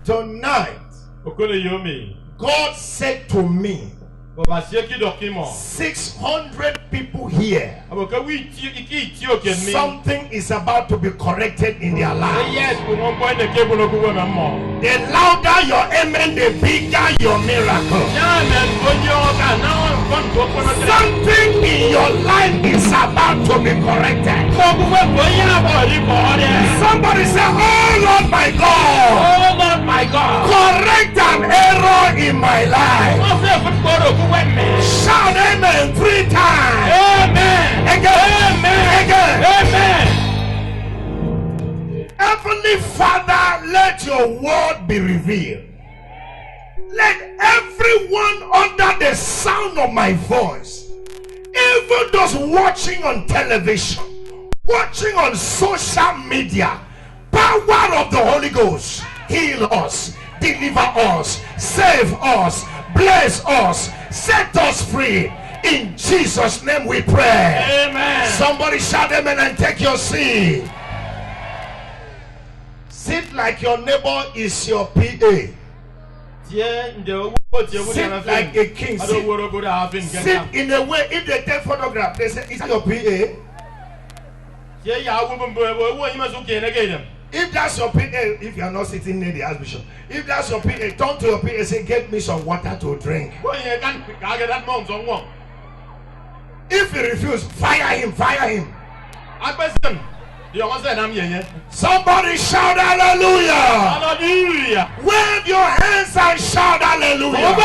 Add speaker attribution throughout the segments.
Speaker 1: Tonight, God said to me, 600 people here. Something is about to be corrected in their lives. The louder your amen, the bigger your miracle. Something in your life is about to be corrected. Somebody say, "Oh Lord my God,
Speaker 2: oh Lord my God,
Speaker 1: correct an error in my life." Shout amen 3 times.
Speaker 2: Amen.
Speaker 1: Again.
Speaker 2: Amen.
Speaker 1: Again.
Speaker 2: Amen.
Speaker 1: Heavenly Father, let your word be revealed. Let everyone under the sound of my voice, even those watching on television, watching on social media, power of the Holy Ghost, heal us, deliver us, save us, bless us, set us free. In Jesus' name we pray.
Speaker 2: Amen.
Speaker 1: Somebody shout amen and take your seat. Sit like your neighbor is your PA. Sit like a king. Sit in a way, if they take photograph, they say, "Is that your PA?" If that's your PA, if you are not sitting near the Archbishop, if that's your PA, turn to your PA and say, "Get me some water to drink." If he refuses, fire him, fire him. Somebody shout hallelujah.
Speaker 2: Hallelujah.
Speaker 1: Wave your hands and shout hallelujah.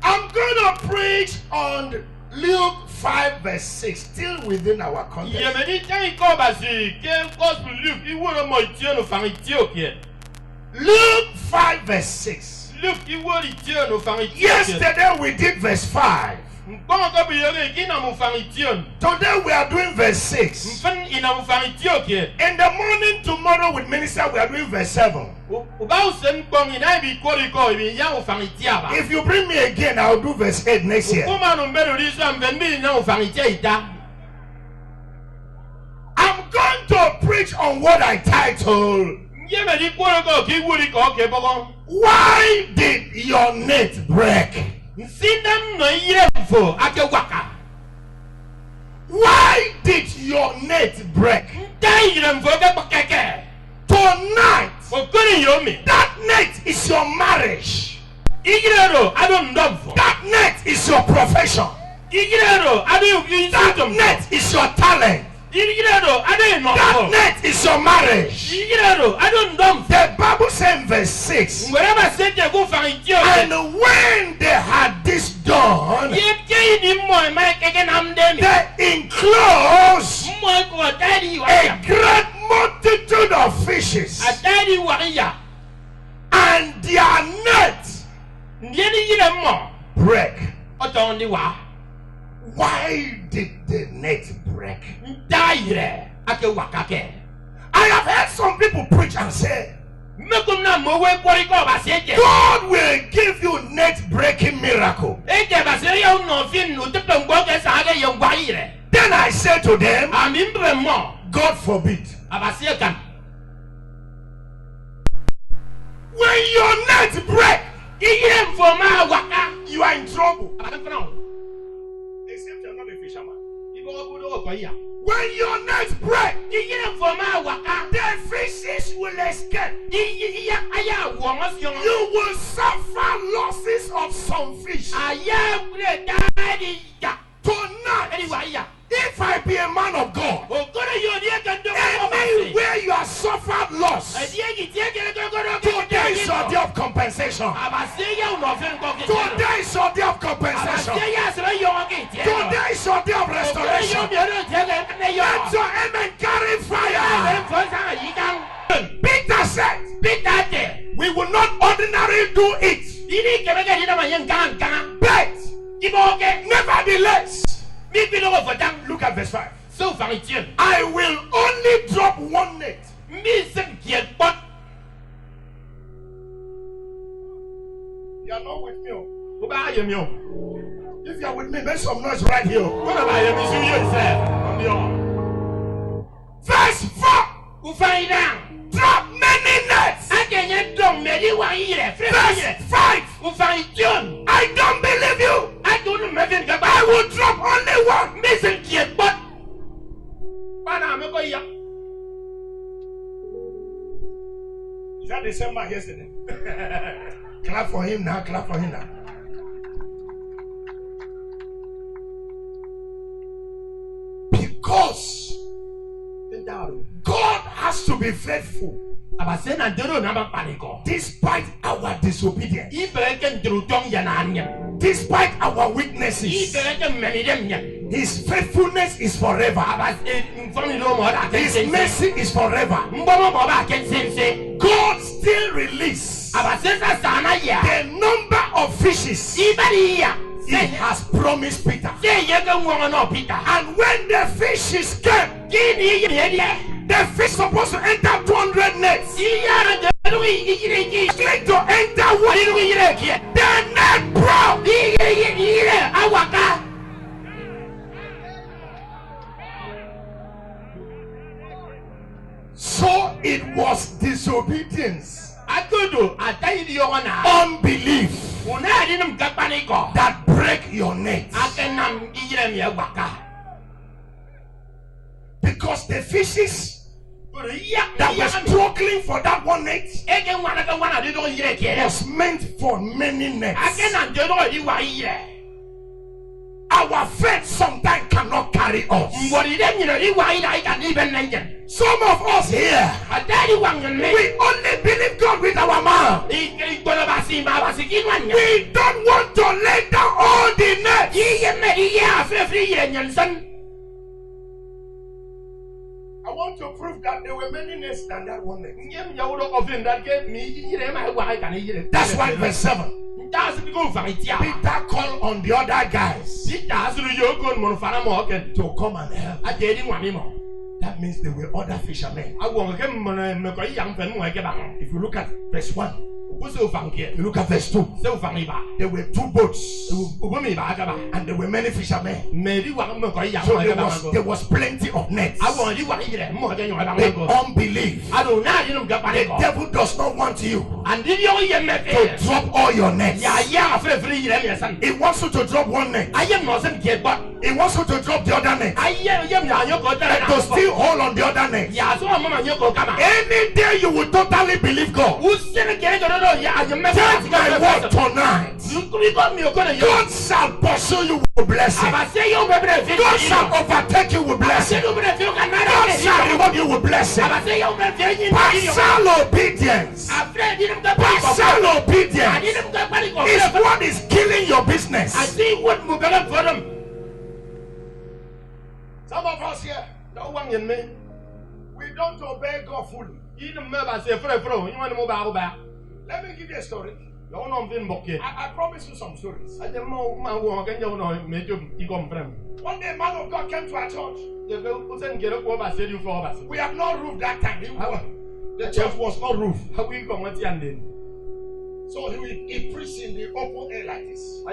Speaker 1: I'm going to preach on Luke 5 verse 6, still within our context. Luke 5 verse 6. Yesterday we did verse 5. Today we are doing verse 6. In the morning tomorrow with minister we are doing verse 7. If you bring me again, I'll do verse 8 next year. I'm going to preach on what I titled, "Why did your net break?" Why did your net break? Tonight, that net is your marriage. That net is your profession. That net is your talent. That net is your marriage. The Bible says in verse 6, and when they had this done, they enclosed a great multitude of fishes, and their net break. Why did the net break? I have heard some people preach and say, God will give you net breaking miracle. Then I say to them, God forbid. When your net break, you are in trouble. Except you are not a fisherman. When your net break, the fishes will escape. You will suffer losses of some fish. Tonight, if I be a man of God, anywhere you have suffered loss, today is your day of compensation. Today is your day of compensation. Today is your day of restoration. Let your amen carry fire. Peter said, we will not ordinarily do it, but nevertheless, look at verse 5. I will only drop one net. You are not with me. If you are with me, make some noise right here. Verse 4.
Speaker 2: Who find down?
Speaker 1: Drop many nets.
Speaker 2: I can't don't many 1 year.
Speaker 1: Verse 5.
Speaker 2: Who find John?
Speaker 1: I don't believe you.
Speaker 2: I don't imagine the
Speaker 1: I will drop only one.
Speaker 2: missing kid, but. Panama, yeah.
Speaker 1: Is that December yesterday? Clap for him now. Clap for him now. Because God has to be faithful despite our disobedience, despite our weaknesses. His faithfulness is forever. His mercy is forever. God still releases the number of fishes He has promised Peter. And when the fishes came, the fish supposed to enter 200 nets. Going to enter one. The net broke. So it was disobedience, unbelief that break your net. Because the fishes that were struggling for that one net was meant for many nets. Our faith sometimes cannot carry us. Some of us here, we only believe God with our mouth. We don't want to lay down all the nets. I want to prove that there were many nets than that one net. That's why verse 7. Peter called on the other guys to come and help. That means there were other fishermen. If you look at verse 1, you look at verse 2. There were 2 boats and there were many fishermen. So there was plenty of nets. The unbelief. The devil does not want you to drop all your nets. He wants you to drop one net. He wants you to drop the other net, and to still hold on the other net. Any day you will totally believe God. Take my word tonight. God shall pursue you with blessing. God shall overtake you with blessing. God shall reward you with blessing. Partial obedience. Partial obedience is what is killing your business. Some of us here, we don't obey God fully. Let me give you a story. I promise you some stories. One day, a man of God came to our church. We have no roof that time. The church was not roof. So he preached in the open air like this.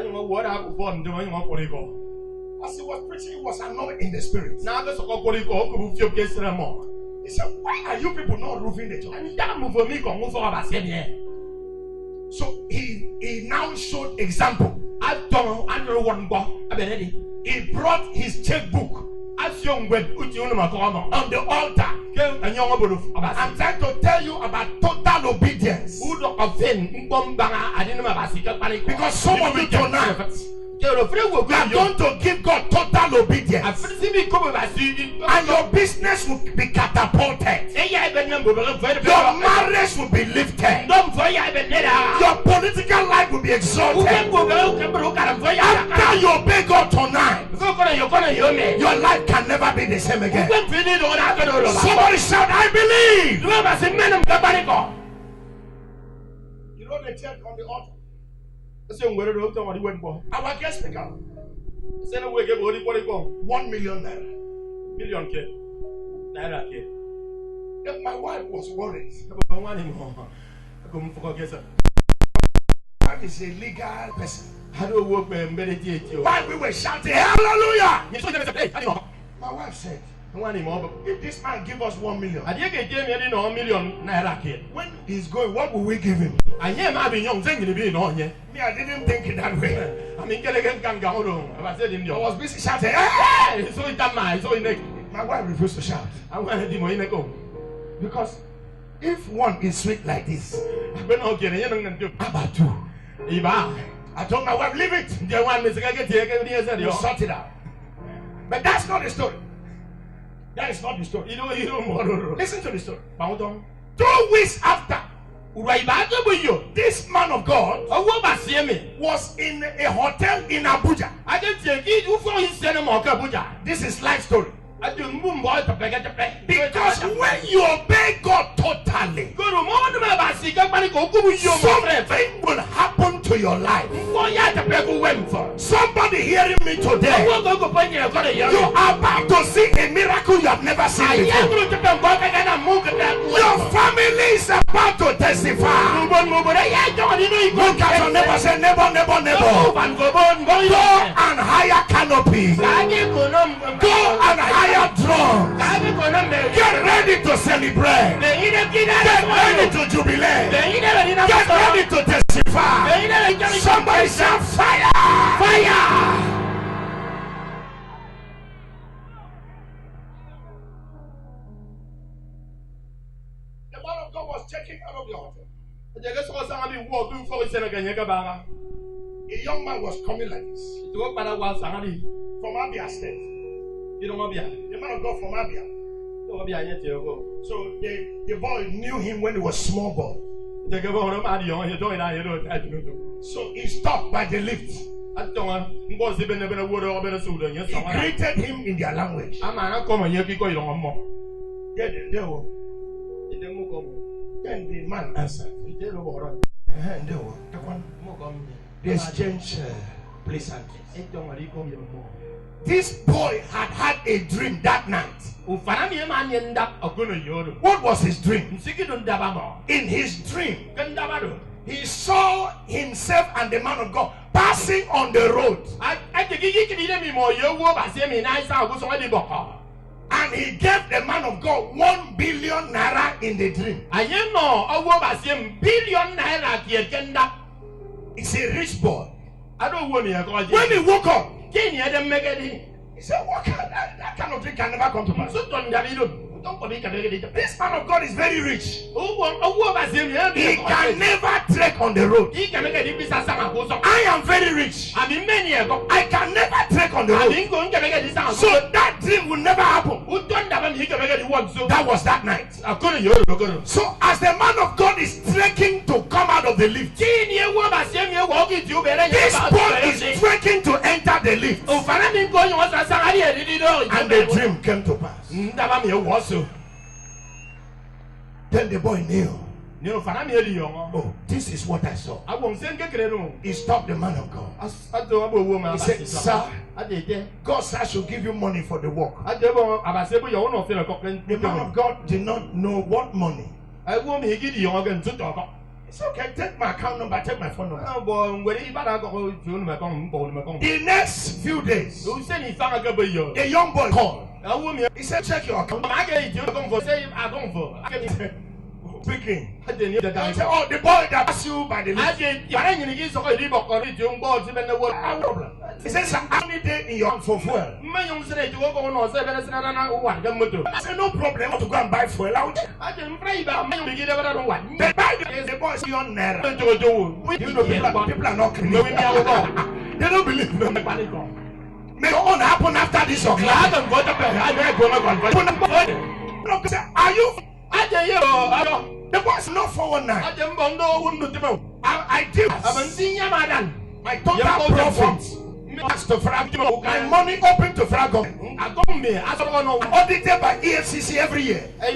Speaker 1: As he was preaching, he was annoyed in the spirit. He said, why are you people not roofing the church? So he now showed example. He brought his checkbook on the altar. I'm trying to tell you about total obedience. Because some of you tonight are going to give God total obedience, and your business will be catapulted. Your marriage will be lifted. Your political life will be exalted. After you obey God tonight, your life can never be the same again. Somebody shout, I believe. You know the church on the altar. Our guest speaker, 1 million naira. If my wife was worried, wife is a legal person. Why we were shouting hallelujah? My wife said, If this man give us 1 million,
Speaker 2: Ade ke je me no million naira ke.
Speaker 1: when he's going, what will we give him?
Speaker 2: Anye ma bi nyong zeng ni bi no nye.
Speaker 1: Me, I didn't think it that way.
Speaker 2: I mean kele ken kan ga ho do. Aba se di
Speaker 1: I
Speaker 2: ndio.
Speaker 1: was busy shouting. "Hey!"
Speaker 2: Eh, so itama, so inek.
Speaker 1: My wife refused to shout.
Speaker 2: I want di mo ineko.
Speaker 1: Because if one is sweet like this,
Speaker 2: Be no ke ne nang ndio.
Speaker 1: how about two?
Speaker 2: Iba.
Speaker 1: I told my wife, leave it.
Speaker 2: Je wan me se ke tie ke ni se
Speaker 1: You
Speaker 2: dio.
Speaker 1: sort it out. But that's not the story. That is not the story.
Speaker 2: You don't more.
Speaker 1: Listen to the story.
Speaker 2: Baudon.
Speaker 1: 2 weeks after,
Speaker 2: Ura iba to bu yo.
Speaker 1: this man of God
Speaker 2: Owo ba sie me.
Speaker 1: was in a hotel in Abuja.
Speaker 2: Ade tie ki u fo yin se na mo ka buja.
Speaker 1: This is life story.
Speaker 2: Ade mbu mbo to pe ke pe.
Speaker 1: Because when you obey God totally,
Speaker 2: Guru mo no ma ba si ka pani ko ku bu yo mo fre.
Speaker 1: something will happen to your life.
Speaker 2: Wo ya te pe ku wem for.
Speaker 1: Somebody hearing me today,
Speaker 2: Owo go pa ni ko de yo.
Speaker 1: you are about to see a miracle you have never seen
Speaker 2: Aye
Speaker 1: before.
Speaker 2: guru te pe mbo ka na mu ka ta ku.
Speaker 1: Your family is about to testify.
Speaker 2: Mo bo ya jo ni no iko.
Speaker 1: Look at your neighbor, say neighbor, neighbor, neighbor.
Speaker 2: Ban go bon go
Speaker 1: Go
Speaker 2: yo.
Speaker 1: and hire canopy.
Speaker 2: Ade ko no.
Speaker 1: Go and hire drum.
Speaker 2: Ade ko no me.
Speaker 1: Get ready to celebrate.
Speaker 2: Le ine kina
Speaker 1: Get ready to jubilate.
Speaker 2: Le ine re na.
Speaker 1: Get ready to testify.
Speaker 2: Le ine re jami.
Speaker 1: Somebody shout fire!
Speaker 2: Fire!
Speaker 1: The man of God was checking out of the hotel.
Speaker 2: Je ga so sa bi wo du fo se na ganye ka ba.
Speaker 1: A young man was coming like this
Speaker 2: To para wa sa bi.
Speaker 1: from Abia State.
Speaker 2: Ki do mo bia.
Speaker 1: The man of God from Abia.
Speaker 2: To bia nye te go.
Speaker 1: So the boy knew him when he was small boy.
Speaker 2: Je ga bo no ma di on ye do ina ye do ta ju do.
Speaker 1: So he stopped by the lift.
Speaker 2: Atonga ngo se be ne be na wo do be na su do nye
Speaker 1: He
Speaker 2: so ma.
Speaker 1: greeted him in their language.
Speaker 2: Ama na ko mo ye ki ko yo mo.
Speaker 1: Then they were.
Speaker 2: Ide mu ko mo.
Speaker 1: Then the man answered.
Speaker 2: Ide ro bo ro.
Speaker 1: And they were.
Speaker 2: Mo ko mo.
Speaker 1: They exchanged pleasantries.
Speaker 2: Ito ngari ko yo mo.
Speaker 1: This boy had a dream that night.
Speaker 2: O fana mi ma ni ndap ogono yo do.
Speaker 1: What was his dream?
Speaker 2: Nsiki do ndaba mo.
Speaker 1: In his dream,
Speaker 2: Ke ndaba do.
Speaker 1: he saw himself and the man of God passing on the road.
Speaker 2: A je ki ki ni mi mo ye wo ba se mi na isa go so di boko.
Speaker 1: And he gave the man of God 1 billion naira in the dream.
Speaker 2: Aye no owo ba se billion naira ki e kenda.
Speaker 1: He's a rich boy.
Speaker 2: I don't want to go.
Speaker 1: When he woke up,
Speaker 2: Can you make it?
Speaker 1: he said, "What that kind of thing can never come to pass."
Speaker 2: So don't make it.
Speaker 1: This man of God is very rich.
Speaker 2: He
Speaker 1: He can never trek on the road.
Speaker 2: He can make it.
Speaker 1: I am very rich.
Speaker 2: I mean, many
Speaker 1: I can never trek on the
Speaker 2: I
Speaker 1: road.
Speaker 2: mean, going to make it.
Speaker 1: So that dream will never happen.
Speaker 2: Who don't have he can make it one so
Speaker 1: That was that night.
Speaker 2: I couldn't.
Speaker 1: So as the man of God is trekking to come out of the lift, this boy is trekking to enter the lift, and the dream came to pass. Then the boy knew, oh, this is what I saw. He stopped the man of God. He said, "Sir, God said I should give you money for the work." The man of God did not know what money. It's okay, take my account number, take my phone number. The next few days, the young boy called. He said, "Check your account." Speaking. I said, "Oh, the boy that passed you by the lift." He said, "Sir, how many days in your hand for fuel?" I said, "No problem, I want to go and buy fuel out." They buy the boy is on naira. You know, people are not criminal. They don't believe no. May your own happen after this or class. Are you? The boss not 419. I do. My total profit. My money open to federal government. Audited by EFCC every year. So I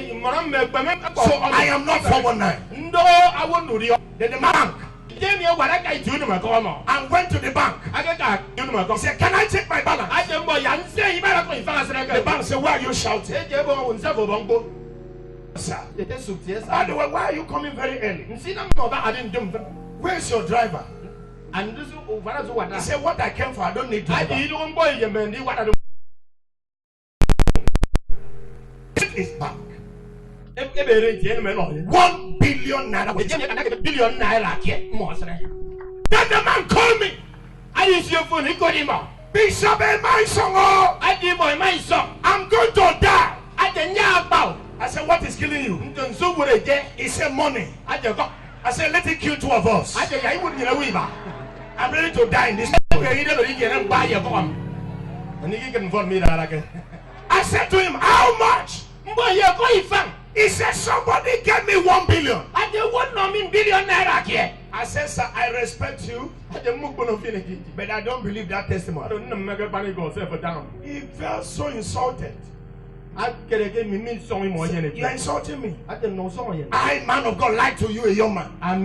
Speaker 1: am not 419. Then the bank. And went to the bank. He said, "Can I check my balance?" The bank said, "Why are you shouting?" Sir. By the way, why are you coming very early? Where's your driver? He said, "What I came for, I don't need driver." his back.
Speaker 2: Ebere tie me no.
Speaker 1: 1 billion naira.
Speaker 2: Billion naira ke mo sere.
Speaker 1: Then the man called me.
Speaker 2: Ayi si phone ko di mo.
Speaker 1: Bishop, my son, oh,
Speaker 2: Adi boy my son.
Speaker 1: I'm going to die.
Speaker 2: Adenya agba.
Speaker 1: I said, what is killing you?
Speaker 2: Ntonso wore je.
Speaker 1: He said, money.
Speaker 2: Adeko.
Speaker 1: I said, let it kill 2 of us.
Speaker 2: Ade ya iwu nyina wi ba.
Speaker 1: I'm ready to die in this. I said to him, how much? He said, somebody get me 1 billion. I said, sir, I respect you, but I don't believe that testimony. He felt so insulted. You're insulting me. I, man of God, lied to you, a young man. I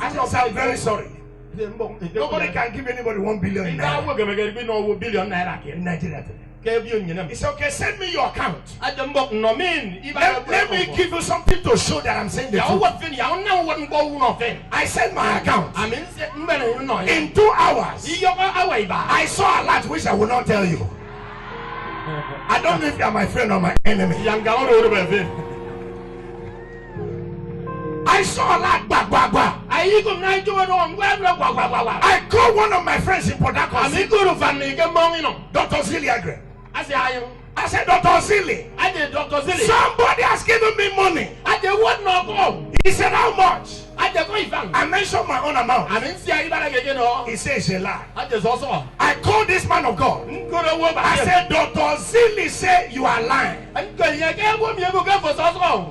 Speaker 1: said, sir, I'm very sorry. Nobody can give anybody 1 billion in Nigeria today. It's okay, send me your account. Let me give you something to show that I'm saying the truth. I sent my account. In 2 hours, I saw a lot which I will not tell you. I don't know if you are my friend or my enemy. I saw a lot. I called one of my friends in Port Harcourt, Dr. Zilliagre. I said, Dr. Zilli, somebody has given me money. He said, how much? I mentioned my own amount. He said, it's a lie. I called this man of God. I said, Dr. Zilli said you are lying.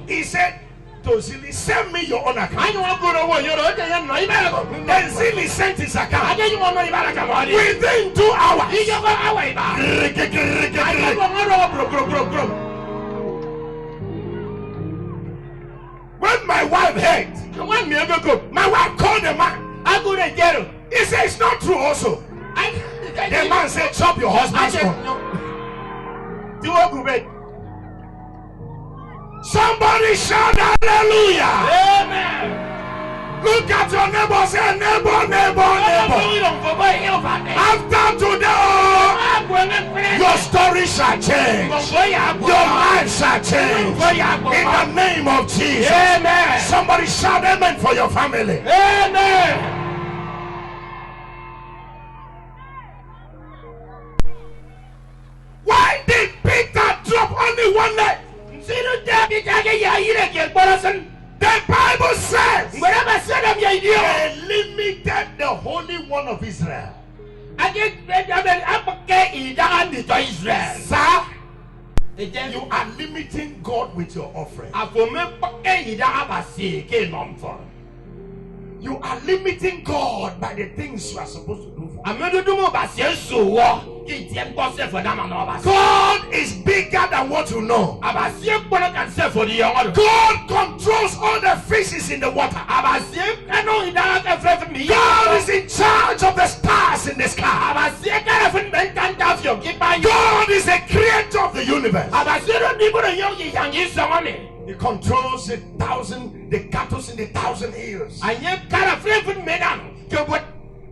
Speaker 1: He said, Zilli, send me your own account. Then Zilli sent his account. Within 2 hours. When my wife heard, my wife called the man. He said, it's not true also. The man said, chop your husband's phone. Somebody shout hallelujah.
Speaker 2: Amen.
Speaker 1: Look at your neighbor, say neighbor, neighbor, neighbor. After today, your story shall change. Your life shall change. In the name of Jesus.
Speaker 2: Amen.
Speaker 1: Somebody shout amen for your family.
Speaker 2: Amen.
Speaker 1: Why did Peter drop only one leg? The Bible says they limited the Holy One of Israel. Sir, you are limiting God with your offering. You are limiting God by the things you are supposed to do for Him. God is bigger than what you know. God controls all the fishes in the water. God is in charge of the stars in the sky. God is the creator of the universe. He controls the cattle in the 1,000 hills.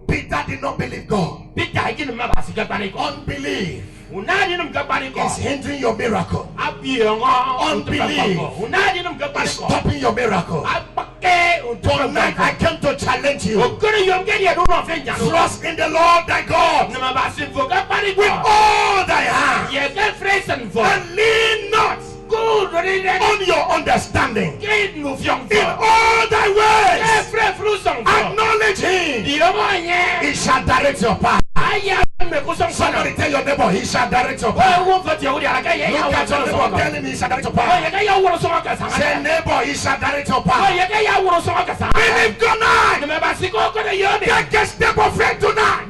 Speaker 1: Peter did not believe God. Unbelief is hindering your miracle. Unbelief is stopping your miracle. Tonight I came to challenge you. Trust in the Lord thy God with all thy heart, and lean not on your understanding. In all thy ways acknowledge Him. He shall direct your path. Somebody tell your neighbor, He shall direct your path. Look at your neighbor, tell him He shall direct your path. Say, neighbor, He shall direct your path. Believe tonight. Take a step of faith tonight.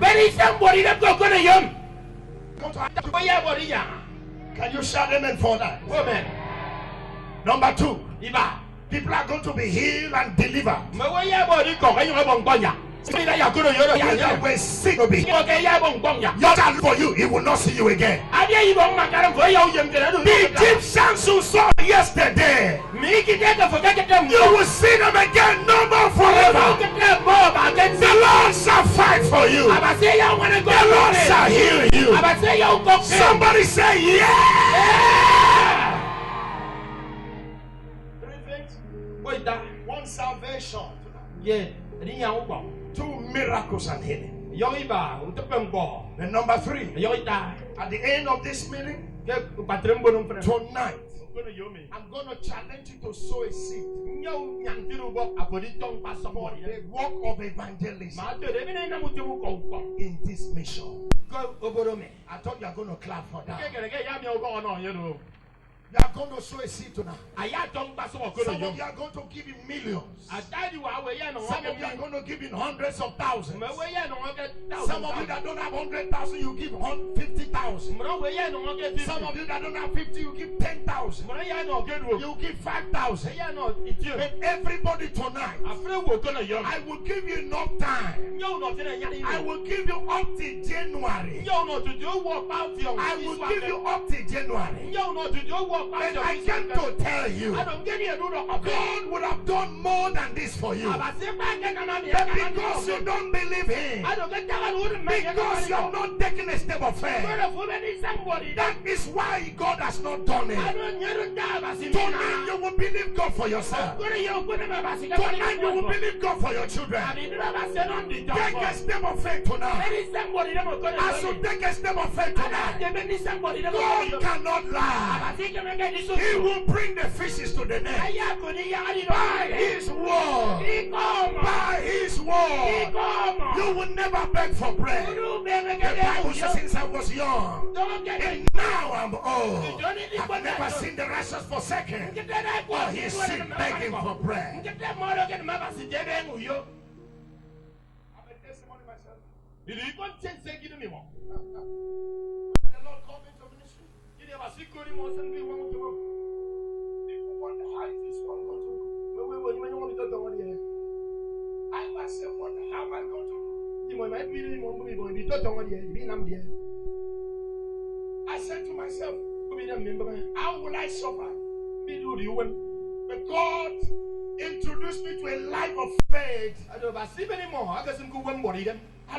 Speaker 1: Can you shout amen for that? Amen. Number 2, people are going to be healed and delivered. When sick will be healed. For you, He will not see you again. The Egyptians who saw yesterday, you will see them again no more forever. The Lord shall fight for you. The Lord shall heal you. Somebody say yeah.
Speaker 2: Wait that.
Speaker 1: one salvation,
Speaker 2: Yeah. Ni yang ko.
Speaker 1: 2 miracles and healing.
Speaker 2: Yo iba, utapem ko.
Speaker 1: And number 3,
Speaker 2: Yo ita.
Speaker 1: at the end of this meeting,
Speaker 2: Ke patrem bonum friend.
Speaker 1: tonight,
Speaker 2: Kono yo me.
Speaker 1: I'm going to challenge you to sow a seed
Speaker 2: Nyau nyang tiru bo apodi tong pa
Speaker 1: for
Speaker 2: somebody.
Speaker 1: the work of evangelism
Speaker 2: Ma to de bi na mu timu ko.
Speaker 1: in this mission.
Speaker 2: Ko oboro me.
Speaker 1: I thought you are going to clap for
Speaker 2: Ke
Speaker 1: that.
Speaker 2: ke ya mi o ko no ye do.
Speaker 1: You are going to sow a seed tonight.
Speaker 2: Aya tong pa so ko
Speaker 1: Some
Speaker 2: yo.
Speaker 1: of you are going to give him millions.
Speaker 2: Adadi wa we ya no
Speaker 1: Some of you are going to give him hundreds of thousands.
Speaker 2: Me we ya no ke
Speaker 1: Some of you that don't have 100,000, you give 50,000.
Speaker 2: Mro we ya no ke
Speaker 1: Some of you that don't have 50, you give 10,000.
Speaker 2: Mro ya no ke do.
Speaker 1: You give 5,000.
Speaker 2: Ya no itio.
Speaker 1: And everybody tonight,
Speaker 2: Afre wo ko no yo.
Speaker 1: I will give you enough time.
Speaker 2: Nyau no tena ya ni.
Speaker 1: I will give you up to January.
Speaker 2: Nyau no to do wo pa fi o.
Speaker 1: I will give you up to January.
Speaker 2: Nyau no to do wo pa
Speaker 1: And
Speaker 2: fi o.
Speaker 1: I came to tell you,
Speaker 2: I don't get you do no ko.
Speaker 1: God would have done more than this for you.
Speaker 2: Abase pa ke na ma mi.
Speaker 1: But because you don't believe Him,
Speaker 2: I don't get that one.
Speaker 1: because you have not taken a step of faith, that is why God has not done it. Tonight you will believe God for yourself. Tonight you will believe God for your children. Take a step of faith tonight. As you take a step of faith tonight, God cannot lie. He will bring the fishes to the net. By His word. By His word. You will never beg for bread. The Bible says since I was young, and now I'm old, I've never seen the righteous forsaken, or his seed begging for bread. I'm a testimony myself. When the Lord called me to ministry, people wonder how is this one going to go. I myself wonder how am I going to go. I said to myself, how will I suffer? But God introduced me to a life of faith. I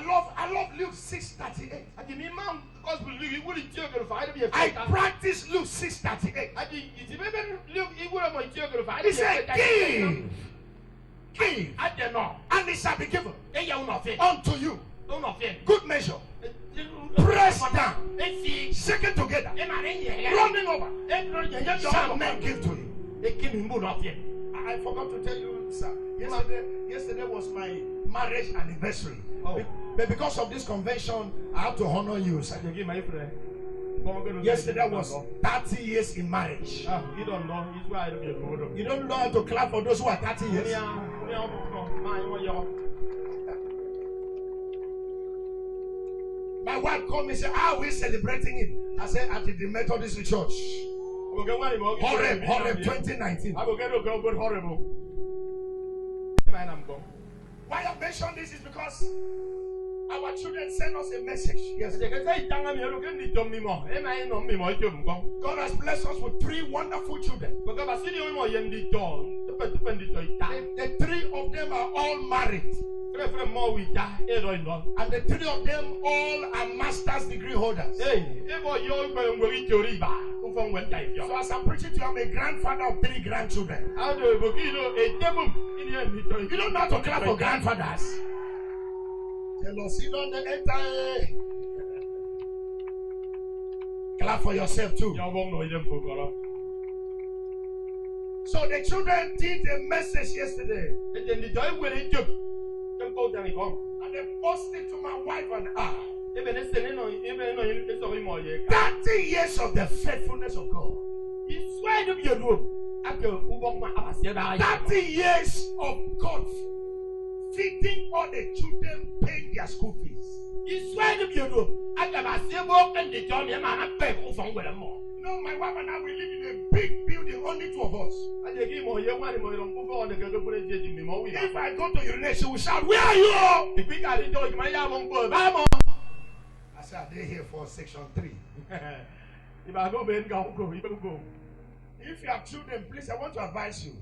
Speaker 1: love Luke 6:38. I practice Luke 6:38. He said, give, and it shall be given unto you. Good measure, pressed down, shaken together, running over, shall men give to you. I forgot to tell you, sir. Yesterday was my marriage anniversary. But because of this convention, I have to honor you, sir. Yesterday was 30 years in marriage. You don't know how to clap for those who are 30 years. My wife called me and said, how are we celebrating it? I said, at the Methodist Church. Horeb 2019. Why I mention this is because our children sent us a message yesterday. God has blessed us with 3 wonderful children. The 3 of them are all married. And the 3 of them all are master's degree holders. So as I'm preaching to you, I'm a grandfather of 3 grandchildren. You don't know how to clap for grandfathers. Tell us you don't enter. Clap for yourself too. So the children did a message yesterday. And they posted it to my wife and I. 30 years of the faithfulness of God. 30 years of God feeding all the children, paying their school fees. No, my wife and I, we live in a big building, only 2 of us. If I go to urinate, she will shout, where are you? I said, are they here for section 3? If you have children, please, I want to advise you.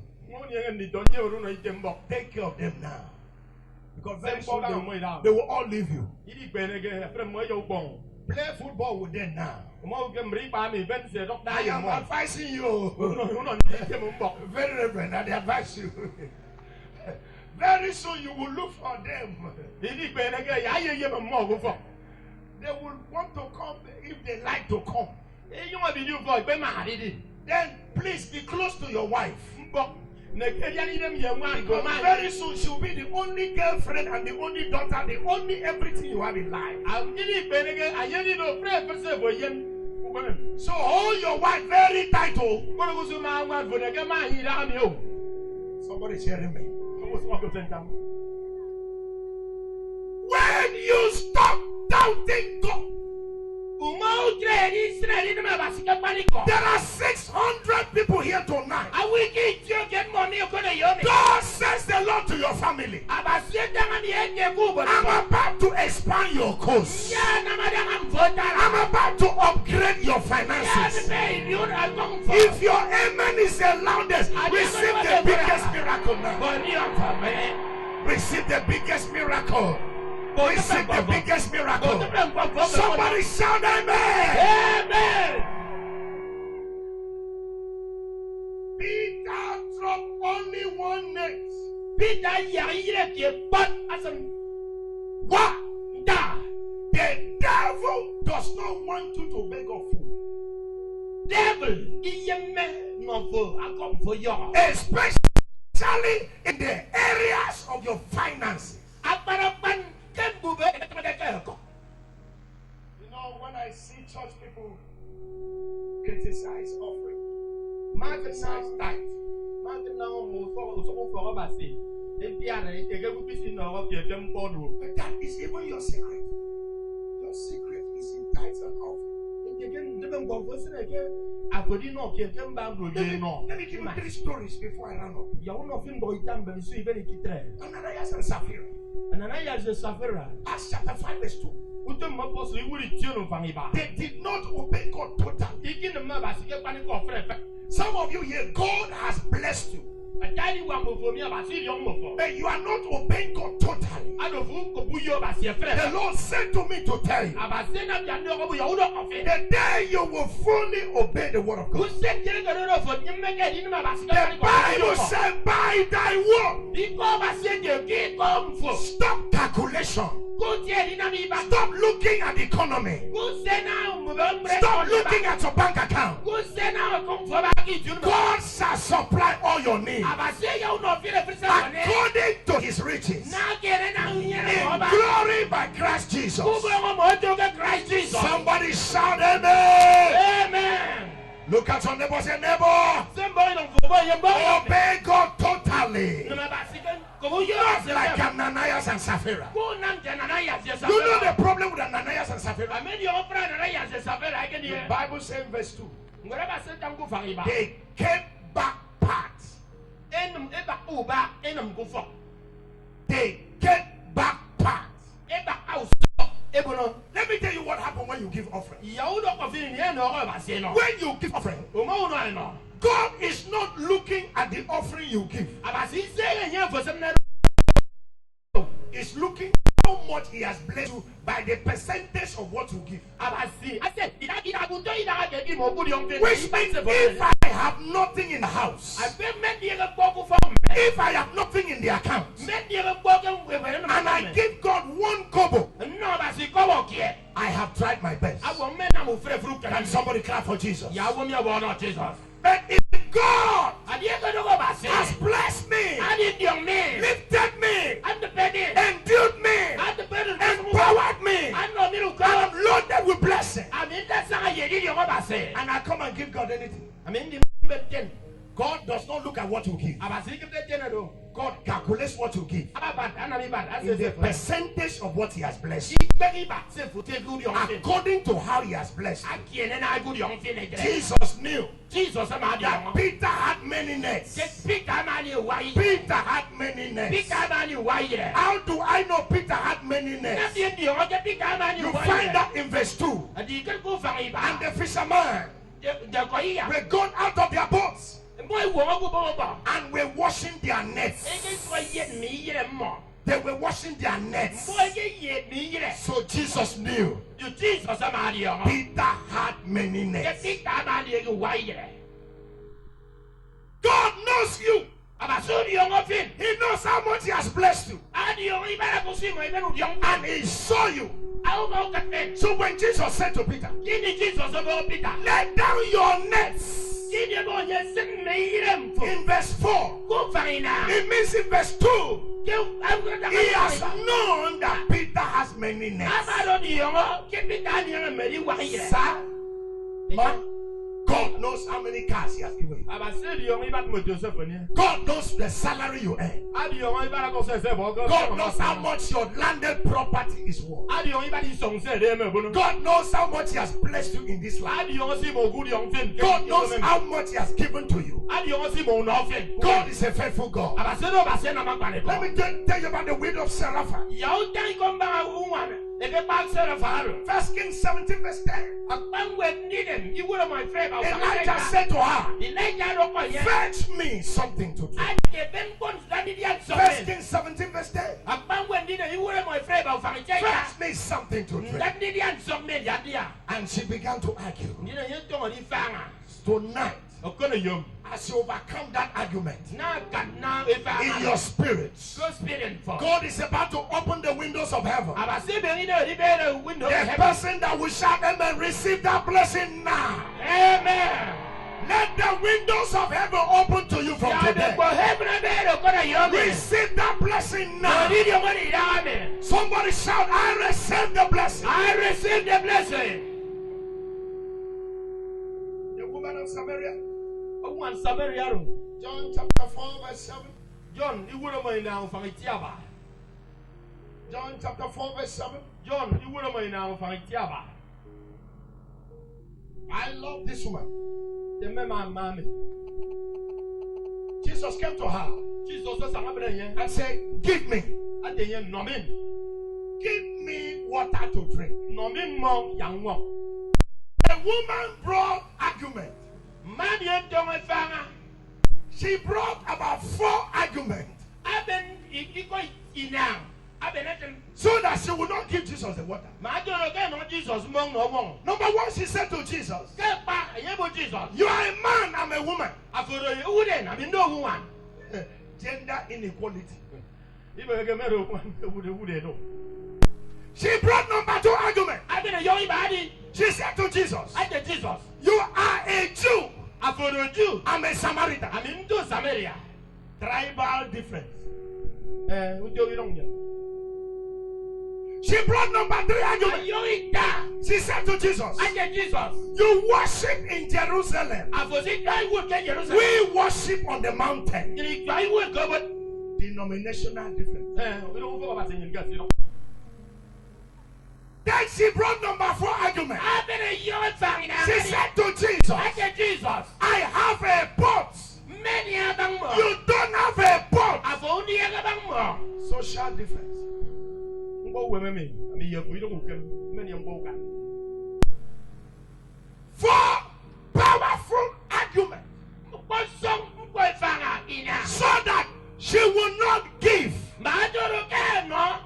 Speaker 1: Take care of them now. Because very soon they will all leave you. play football with them now.
Speaker 2: Mo ke mri pa mi ben se dok
Speaker 1: I
Speaker 2: da
Speaker 1: am
Speaker 2: mo.
Speaker 1: advising you.
Speaker 2: No ke mo mbok.
Speaker 1: Very reverend, I advise you. Very soon you will look for them.
Speaker 2: Idi pe na ke ya ye mo go for.
Speaker 1: They will want to come if they like to come.
Speaker 2: E yo bi du for pe ma di.
Speaker 1: Then please be close to your wife.
Speaker 2: Mbok. Na ke dia ni dem ye wan go
Speaker 1: Because
Speaker 2: ma.
Speaker 1: very soon she will be the only girlfriend and the only daughter, the only everything you have in life.
Speaker 2: Am idi pe na ke aye ni no frère se bo yem.
Speaker 1: So hold your wife very tight. Oh.
Speaker 2: Ko go so ma wan fo na ke ma yi da mi o.
Speaker 1: Somebody is hearing me.
Speaker 2: Ko so ko tentam.
Speaker 1: When you stop doubting God, there are 600 people here tonight. God says the Lord to your family, I'm about to expand your course. I'm about to upgrade your finances. If your amen is the loudest, receive the biggest miracle now. Receive the biggest miracle. Receive the biggest miracle. Somebody shout amen.
Speaker 2: Amen.
Speaker 1: Peter dropped only one net.
Speaker 2: Peter yarire ke pot asam.
Speaker 1: What? The devil does not want you to beg of food.
Speaker 2: Devil, iyeme no fo akom for you.
Speaker 1: Especially in the areas of your finances. You know, when I see church people criticize offering, criticize tithe,
Speaker 2: But
Speaker 1: that is even your secret. Your secret is in tithes and offering. Let me give you 3 stories before I run up. Ananias and Sapphira. Acts chapter 5 verse 2. They did not obey God totally. Some of you here, God has blessed you, but you are not obeying God totally. The Lord said to me to tell you, the day you will fully obey the word of God, the Bible said, by thy word, stop calculation. Stop looking at the economy. Stop looking at your bank account. God shall supply all your needs according to his riches in glory by Christ Jesus. Somebody shout amen.
Speaker 2: Amen.
Speaker 1: Look at your neighbor, say neighbor, obey God totally. Not like Ananias and Sapphira. You know the problem with Ananias and Sapphira? The Bible says in verse 2, they kept back parts. They kept back parts. Let me tell you what happened when you give offering. When you give offering, God is not looking at the offering you give. He's looking how much he has blessed you by the percentage of what you give. Which means if I have nothing in the house, if I have nothing in the account, and I give God 1 kobo, I have tried my best. Can somebody clap for Jesus? But if God has blessed me, lifted me, endued me, empowered me, and I'm loaded with blessing, and I come and give God anything, God does not look at what you give. God calculates what you give in the percentage of what he has blessed you, according to how he has blessed you. Jesus knew that Peter had many nets. Peter had many nets. How do I know Peter had many nets? You find that in verse 2. And the fishermen were gone out of their boats and were washing their nets. They were washing their nets. So Jesus knew
Speaker 2: Jesus ama di yo.
Speaker 1: Peter had many
Speaker 2: Ke
Speaker 1: nets.
Speaker 2: Peter ama di yo wa yire.
Speaker 1: God knows you.
Speaker 2: Aba so di yo ngofin.
Speaker 1: He knows how much He has blessed you.
Speaker 2: Adi yo ibara ko si mo ibenu di yo.
Speaker 1: And He saw you.
Speaker 2: Awu ko katen.
Speaker 1: So when Jesus said to Peter,
Speaker 2: Kini Jesus obo Peter.
Speaker 1: let down your nets.
Speaker 2: Kini bo ye sin me yirem fo.
Speaker 1: In verse 4,
Speaker 2: Ko farina.
Speaker 1: it means in verse 2,
Speaker 2: Ke awu ka
Speaker 1: He has known that Peter has many nets.
Speaker 2: Ama do di yo ke Peter ni yo me di wa yire.
Speaker 1: Sir, man, God knows how many cars He has given you.
Speaker 2: Aba se di yo ibat mo Joseph ni.
Speaker 1: God knows the salary you earn.
Speaker 2: Adi yo ibara ko se bo go.
Speaker 1: God knows how much your landed property is worth.
Speaker 2: Adi yo ibadi song se de me bono.
Speaker 1: God knows how much He has blessed you in this life.
Speaker 2: Adi yo si mo gudi yo fin.
Speaker 1: God knows how much He has given to you.
Speaker 2: Adi yo si mo no fin.
Speaker 1: God is a faithful God.
Speaker 2: Aba se do ba se na ma pa ne.
Speaker 1: Let me tell you about the widow of Sarapha.
Speaker 2: Yaw tan ko ba uwan. E be pa se ra faaro.
Speaker 1: 1 Kings 17 verse 10.
Speaker 2: Akpan we ni dem. You go to my friend.
Speaker 1: Elijah said to her,
Speaker 2: Elijah do ko ye.
Speaker 1: fetch me something to drink.
Speaker 2: Adi ben kon dani dia so.
Speaker 1: 1 Kings 17 verse 10.
Speaker 2: Akpan we ni dem. You go to my friend. Ba fa ke ya.
Speaker 1: Fetch me something to drink.
Speaker 2: Dani dia so me dia dia.
Speaker 1: And she began to argue.
Speaker 2: Ni na ye to ni fanga.
Speaker 1: Tonight,
Speaker 2: Okono yom.
Speaker 1: as you overcome that argument
Speaker 2: Na kan na e fa.
Speaker 1: in your spirit,
Speaker 2: Go spirit for.
Speaker 1: God is about to open the windows of heaven.
Speaker 2: Aba se be ni de be window.
Speaker 1: The person that will shout amen, receive that blessing now.
Speaker 2: Amen.
Speaker 1: Let the windows of heaven open to you from
Speaker 2: Ya be
Speaker 1: today.
Speaker 2: ko heaven be do ko na yom.
Speaker 1: Receive that blessing now.
Speaker 2: Ni de mo ni da me.
Speaker 1: Somebody shout, I receive the blessing.
Speaker 2: I receive the blessing.
Speaker 1: The woman of Samaria,
Speaker 2: Owan Samaria ro.
Speaker 1: John chapter 4 verse 7.
Speaker 2: John, you would have now from Itiaba.
Speaker 1: John chapter 4 verse 7.
Speaker 2: John, you would have now from Itiaba.
Speaker 1: I love this woman.
Speaker 2: The mema mammy.
Speaker 1: Jesus came to her
Speaker 2: Jesus was a mabre
Speaker 1: and said, give me
Speaker 2: nomin.
Speaker 1: Give me water to drink.
Speaker 2: Nomin mom young one.
Speaker 1: The woman brought argument.
Speaker 2: Man yen don't fanga.
Speaker 1: She brought about 4 arguments
Speaker 2: I've been equal inam. I've been at him.
Speaker 1: so that she would not give Jesus the water.
Speaker 2: My daughter again on Jesus mong no one.
Speaker 1: Number 1, she said to Jesus,
Speaker 2: Get back, I am Jesus.
Speaker 1: you are a man, I'm a woman.
Speaker 2: I for you wouldn't, I mean no one.
Speaker 1: Gender inequality.
Speaker 2: Even a matter of one would know.
Speaker 1: She brought number 2 argument.
Speaker 2: I've been a young body.
Speaker 1: She said to Jesus,
Speaker 2: I said Jesus.
Speaker 1: you are a Jew,
Speaker 2: I for the Jew.
Speaker 1: I'm a Samaritan.
Speaker 2: I'm into Samaria.
Speaker 1: Tribal difference.
Speaker 2: We do it on you.
Speaker 1: She brought number 3 argument. She said to Jesus,
Speaker 2: I said Jesus.
Speaker 1: you worship in Jerusalem.
Speaker 2: I was it I would get Jerusalem.
Speaker 1: We worship on the mountain.
Speaker 2: I would go, but
Speaker 1: Denominational difference.
Speaker 2: we don't talk about saying gas, you know.
Speaker 1: Then she brought number 4 argument.
Speaker 2: I've been a young family.
Speaker 1: She said to Jesus,
Speaker 2: I said Jesus.
Speaker 1: I have a boat.
Speaker 2: Many of them more.
Speaker 1: You don't have a boat.
Speaker 2: I've only a them more.
Speaker 1: Social difference.
Speaker 2: Go with me. I mean, we don't get many of them.
Speaker 1: 4 powerful arguments
Speaker 2: But some boy fanga in a
Speaker 1: so that she will not give.
Speaker 2: Maduro can no.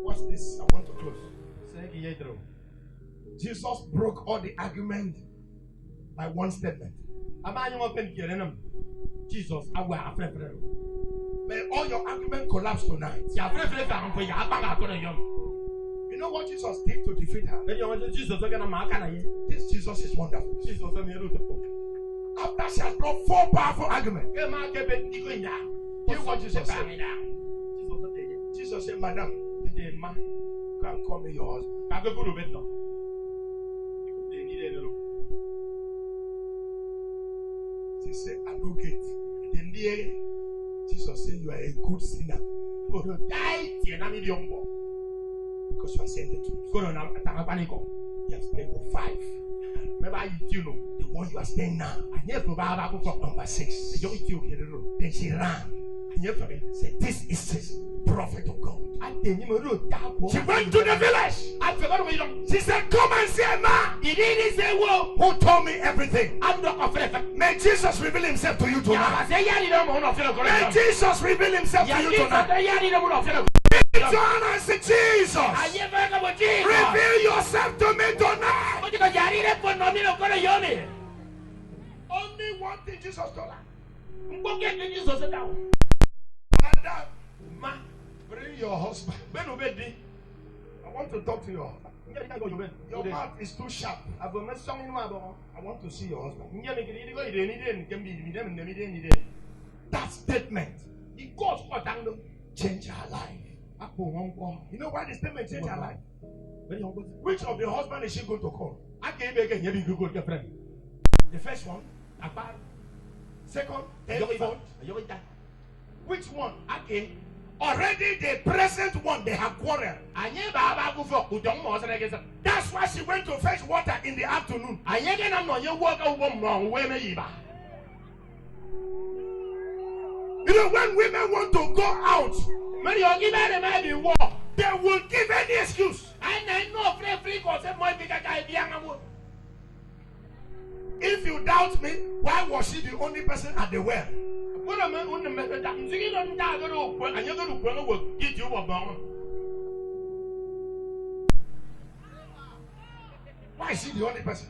Speaker 1: What's this? I want to close. Jesus broke all the argument by 1 statement.
Speaker 2: Jesus, I will have friend.
Speaker 1: May all your argument collapse tonight.
Speaker 2: Ya friend for ya banga to the young.
Speaker 1: You know what Jesus did to defeat her?
Speaker 2: Jesus again a mark.
Speaker 1: This Jesus is wonderful.
Speaker 2: Jesus, I'm here to
Speaker 1: After she has brought 4 powerful arguments,
Speaker 2: hear what Jesus said.
Speaker 1: Jesus said, Madam, go and call me your husband. She said, I don't get. Jesus said, you are a good sinner. Because you are saying the truth. You have stayed with 5. The one you are staying now. Number 6. Then she ran. Said, this is this prophet of God. She went to the village. She said, come and see a man who told me everything. May Jesus reveal himself to you tonight. May Jesus reveal himself to you tonight. Turn and say, Jesus, reveal yourself to me tonight. Only one thing Jesus told her. Madam, bring your husband. I want to talk to your husband. Your mouth is too sharp. I want to see your husband. That statement, change her life. You know why the statement changed her life? Which of the husband is she going to call? The first one, second, third, fourth. Which one? Already the present one, they have quarreled. That's why she went to fetch water in the afternoon. You know, when women want to go out, they will give any excuse. If you doubt me, why was she the only person at the well? Why is she the only person?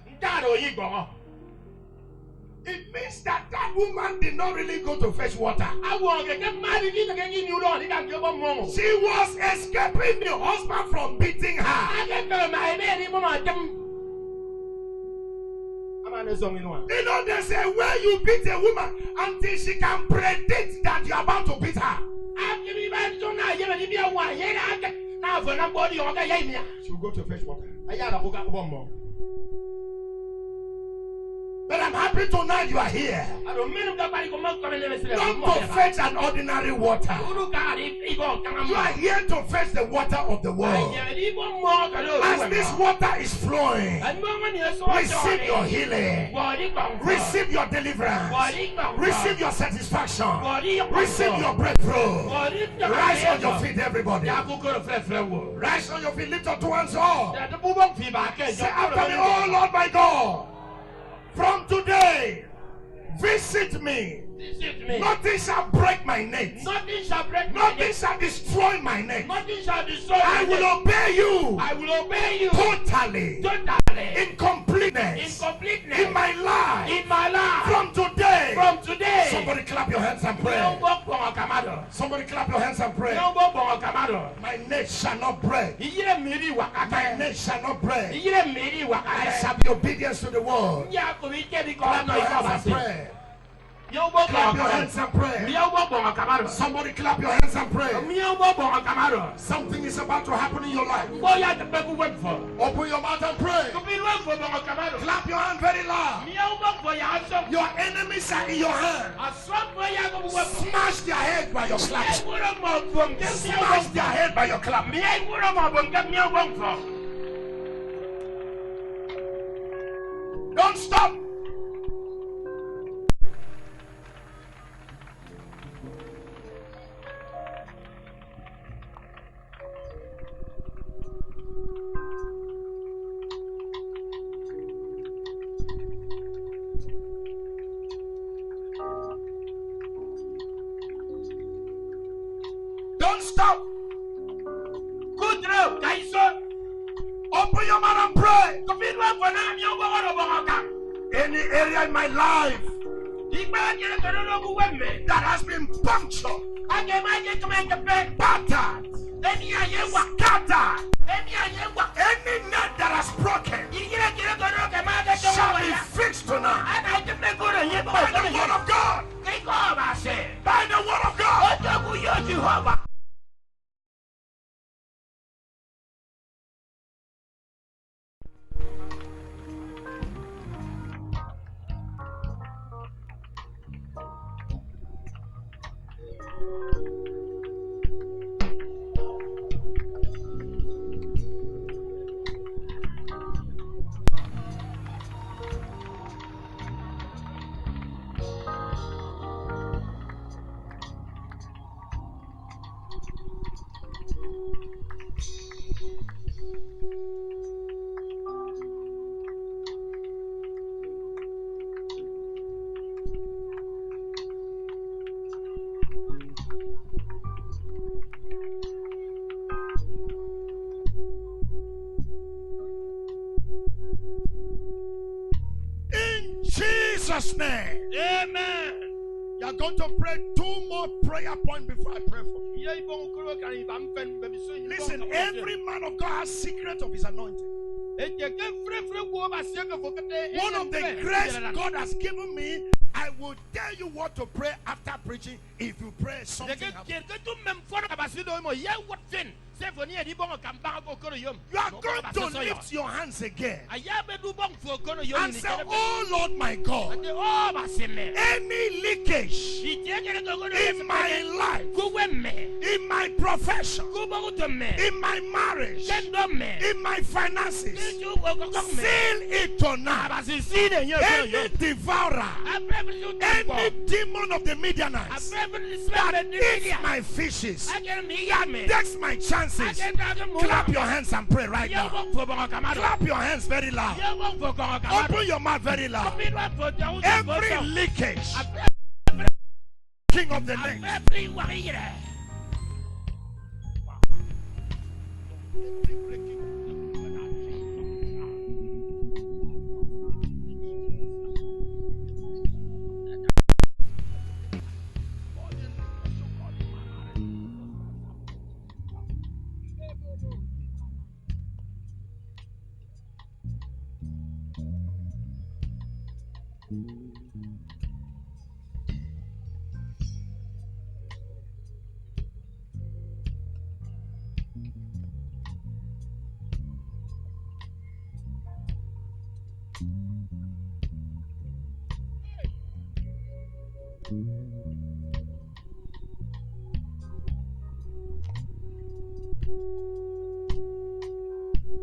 Speaker 1: It means that that woman did not really go to fetch water. She was escaping the husband from beating her. You know, they say where you beat a woman until she can predict that you're about to beat her. She will go to fetch water. But I'm happy tonight you are here. Not to fetch an ordinary water. You are here to fetch the water of the world. As this water is flowing, receive your healing. Receive your deliverance. Receive your satisfaction. Receive your breakthrough. Rise on your feet, everybody. Rise on your feet. Lift your two hands up. Say after me, oh Lord my God. From today, visit me. Nothing shall break my neck. Nothing shall destroy my neck. I will obey you. Totally. In completeness. In my life. From today. Somebody clap your hands and pray. Somebody clap your hands and pray. My neck shall not break. My neck shall not break. I shall be obedient to the word. Clap your hands and pray. Clap your hands and pray. Somebody clap your hands and pray. Something is about to happen in your life. Open your mouth and pray. Clap your hand very loud. Your enemies are in your hand. Smash their head by your clap. Smash their head by your clap. Don't stop. Don't stop. Good job, guys. Open your mouth and pray. Any area in my life that has been punctured, battered, scattered, any net that has broken shall be fixed tonight by the word of God. By the word of God. Jesus' name.
Speaker 2: Amen.
Speaker 1: You are going to pray 2 more prayer points before I pray for you. Listen, every man of God has secret of his anointing. One of the grace God has given me, I will tell you what to pray after preaching. If you pray something happens. You are going to lift your hands again and say, oh Lord my God, any leakage in my life, in my profession, in my marriage, in my finances, seal it tonight. Any devourer, any demon of the Midianites that eats my fishes, takes my chances. Clap your hands and pray right now. Clap your hands very loud. Open your mouth very loud. Every leakage, king of the next.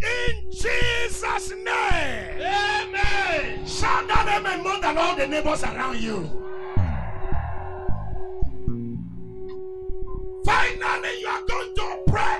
Speaker 1: In Jesus' name.
Speaker 2: Amen.
Speaker 1: Shout that amen more than all the neighbors around you. Finally, you are going to pray.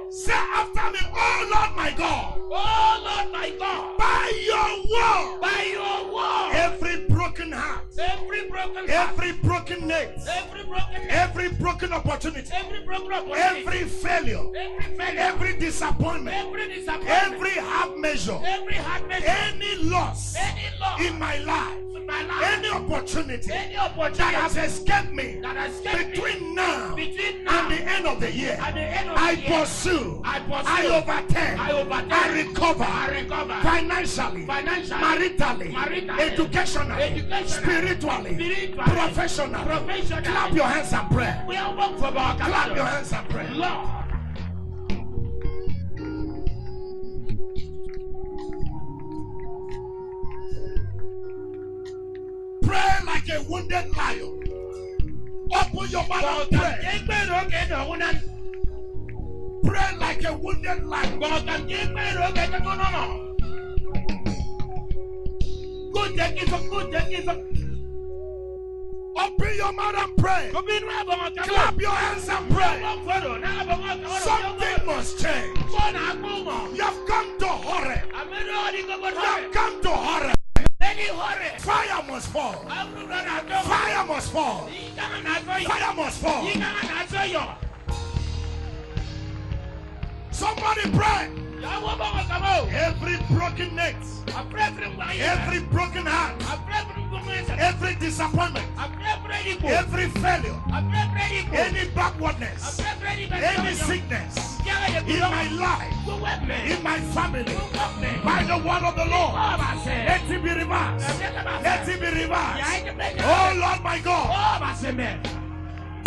Speaker 1: Say after me, oh Lord my God.
Speaker 2: Oh Lord my God.
Speaker 1: By your word.
Speaker 2: By your word.
Speaker 1: Every broken heart.
Speaker 2: Every broken heart.
Speaker 1: Every broken net.
Speaker 2: Every broken heart.
Speaker 1: Every broken opportunity.
Speaker 2: Every broken opportunity.
Speaker 1: Every failure.
Speaker 2: Every failure.
Speaker 1: Every disappointment.
Speaker 2: Every disappointment.
Speaker 1: Every half measure.
Speaker 2: Every hard measure.
Speaker 1: Any loss
Speaker 2: Any loss
Speaker 1: in my life.
Speaker 2: in my life.
Speaker 1: Any opportunity
Speaker 2: Any opportunity
Speaker 1: that has escaped me
Speaker 2: that has escaped
Speaker 1: between
Speaker 2: me.
Speaker 1: now
Speaker 2: Between now
Speaker 1: and the end of the year.
Speaker 2: and the end of
Speaker 1: I
Speaker 2: the year.
Speaker 1: pursue.
Speaker 2: I pursue.
Speaker 1: I overtake.
Speaker 2: I overtake.
Speaker 1: I recover.
Speaker 2: I recover.
Speaker 1: Financially.
Speaker 2: Financially.
Speaker 1: Maritally.
Speaker 2: Maritally.
Speaker 1: Educationally.
Speaker 2: Educationally.
Speaker 1: Spiritually.
Speaker 2: Spiritually.
Speaker 1: Professionally.
Speaker 2: Professionally.
Speaker 1: Clap your hands and pray.
Speaker 2: We are working for our
Speaker 1: Clap your hands and pray.
Speaker 2: Lord.
Speaker 1: Pray like a wounded lion. Open your mouth and pray. Pray like a wounded lion. Open your mouth and pray. Clap your hands and pray. Something must change. You have come to horror. You have come to horror. Fire must fall. Fire must fall. Fire must fall. Somebody pray. Every broken neck, every broken heart, every disappointment, every failure, any backwardness, any sickness in my life, in my family, by the word of the Lord, let it be reversed. Let it be reversed. Oh Lord my God,